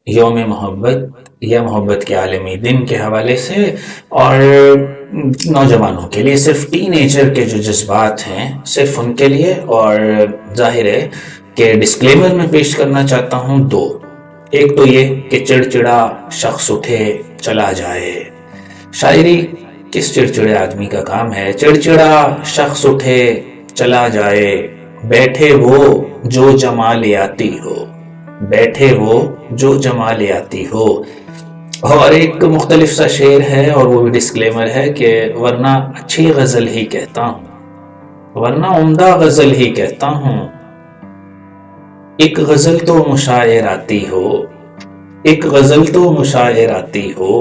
یوم محبت یا محبت کے عالمی دن کے حوالے سے، اور نوجوانوں کے لیے، صرف ٹین ایجر کے جو جذبات ہیں صرف ان کے لیے. اور ظاہر ہے کہ ڈسکلیمر میں پیش کرنا چاہتا ہوں دو. ایک تو یہ کہ چڑچڑا شخص اٹھے چلا جائے. شاعری کس چڑچڑے آدمی کا کام ہے؟ چڑچڑا شخص اٹھے چلا جائے، بیٹھے وہ جو جمالیاتی ہو، بیٹھے وہ جو جمالیاتی ہو. اور ایک مختلف سا شعر ہے، اور وہ بھی ڈسکلیمر ہے کہ ورنہ اچھی غزل ہی کہتا ہوں، ورنہ عمدہ غزل ہی کہتا ہوں. ایک غزل تو مشاعراتی ہو، ایک غزل تو مشاعراتی ہو.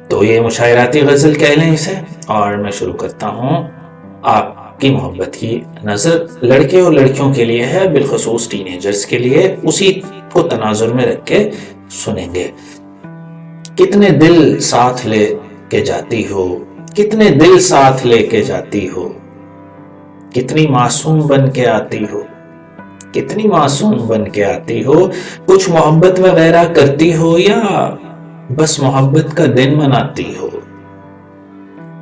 تو یہ مشاعراتی غزل کہہ لیں اسے. اور میں شروع کرتا ہوں. آپ کی محبت کی نظر لڑکے اور لڑکیوں کے لیے ہے، بالخصوص ٹین ایجرز کے لیے. اسی کو تناظر میں رکھ کے سنیں گے. کتنے دل ساتھ لے کے جاتی ہو، کتنے دل ساتھ لے کے جاتی ہو، کتنی معصوم بن کے آتی ہو، کتنی معصوم بن کے آتی ہو. کچھ محبت وغیرہ کرتی ہو یا بس محبت کا دن مناتی ہو،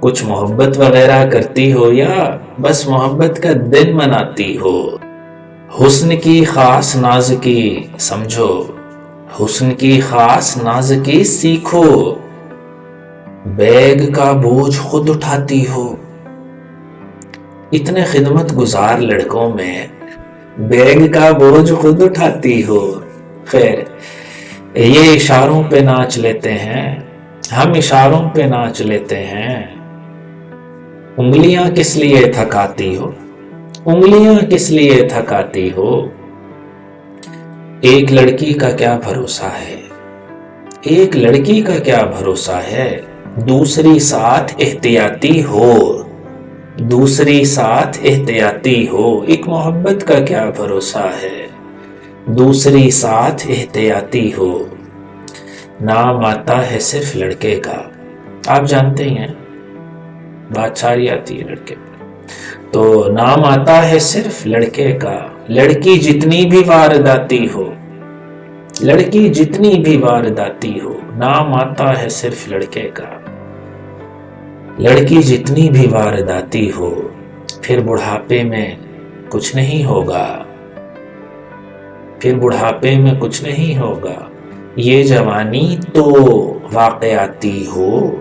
کچھ محبت وغیرہ کرتی ہو یا بس محبت کا دن مناتی ہو. حسن کی خاص ناز کی سمجھو، حسن کی خاص ناز کی سیکھو، بیگ کا بوجھ خود اٹھاتی ہو. اتنے خدمت گزار لڑکوں میں بیگ کا بوجھ خود اٹھاتی ہو. خیر، یہ اشاروں پہ ناچ لیتے ہیں، ہم اشاروں پہ ناچ لیتے ہیں. انگلیاں کس لیے تھکاتی ہو، انگلیاں کس لیے تھکاتی ہو. ایک لڑکی کا کیا بھروسہ ہے، ایک لڑکی کا کیا بھروسہ ہے. دوسری ساتھ احتیاطی ہو، دوسری ساتھ احتیاطی ہو. ایک محبت کا کیا بھروسہ ہے، دوسری ساتھ احتیاطی ہو. نام آتا ہے صرف لڑکے کا. آپ جانتے ہیں بات ساری آتی ہے لڑکے پر. تو نام آتا ہے صرف لڑکے کا. لڑکی جتنی بھی وارداتی ہو، لڑکی جتنی بھی وارداتی ہو، نام آتا ہے صرف لڑکے کا. لڑکی جتنی بھی وارداتی ہو، پھر بڑھاپے میں کچھ نہیں ہوگا، پھر بڑھاپے میں کچھ نہیں ہوگا. یہ جوانی تو واقعاتی ہو،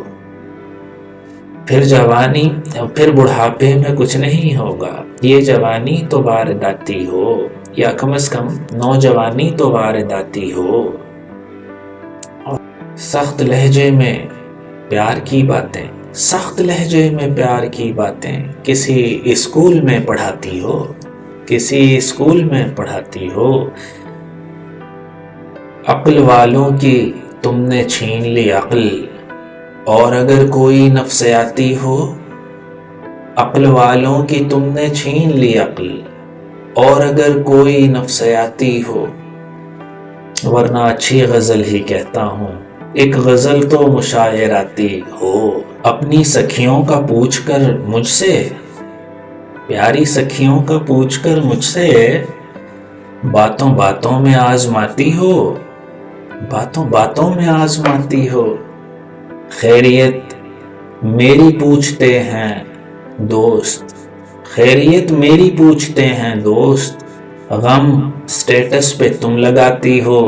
پھر جوانی پھر بڑھاپے میں کچھ نہیں ہوگا. یہ جوانی تو وارداتی ہو، یا کم از کم نوجوانی تو وارداتی ہو. سخت لہجے میں پیار کی باتیں، سخت لہجے میں پیار کی باتیں کسی اسکول میں پڑھاتی ہو، کسی اسکول میں پڑھاتی ہو. عقل والوں کی تم نے چھین لی عقل، اور اگر کوئی نفسیاتی ہو. عقل والوں کی تم نے چھین لی عقل، اور اگر کوئی نفسیاتی ہو. ورنہ اچھی غزل ہی کہتا ہوں، ایک غزل تو مشاعراتی ہو. اپنی سکھیوں کا پوچھ کر مجھ سے، پیاری سکھیوں کا پوچھ کر مجھ سے، باتوں باتوں میں آزماتی ہو، باتوں باتوں میں آزماتی ہو. خیریت میری پوچھتے ہیں دوست، خیریت میری پوچھتے ہیں دوست. غم سٹیٹس پہ تم لگاتی ہو،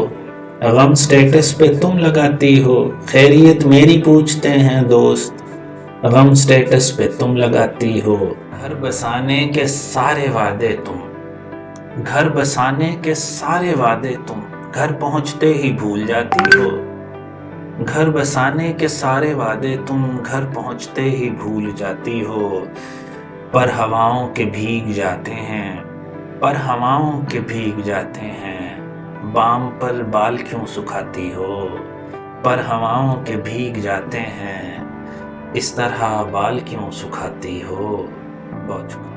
غم سٹیٹس پہ تم لگاتی ہو. خیریت میری پوچھتے ہیں دوست، غم سٹیٹس پہ تم لگاتی ہو. گھر بسانے کے سارے وعدے تم، گھر بسانے کے سارے وعدے تم گھر پہنچتے ہی بھول جاتی ہو. گھر بسانے کے سارے وعدے تم گھر پہنچتے ہی بھول جاتی ہو. پر ہواؤں کے بھیگ جاتے ہیں، پر ہواؤں کے بھیگ جاتے ہیں. بام پر بال کیوں سکھاتی ہو، پر ہواؤں کے بھیگ جاتے ہیں. اس طرح بال کیوں سکھاتی ہو. بہت شکریہ.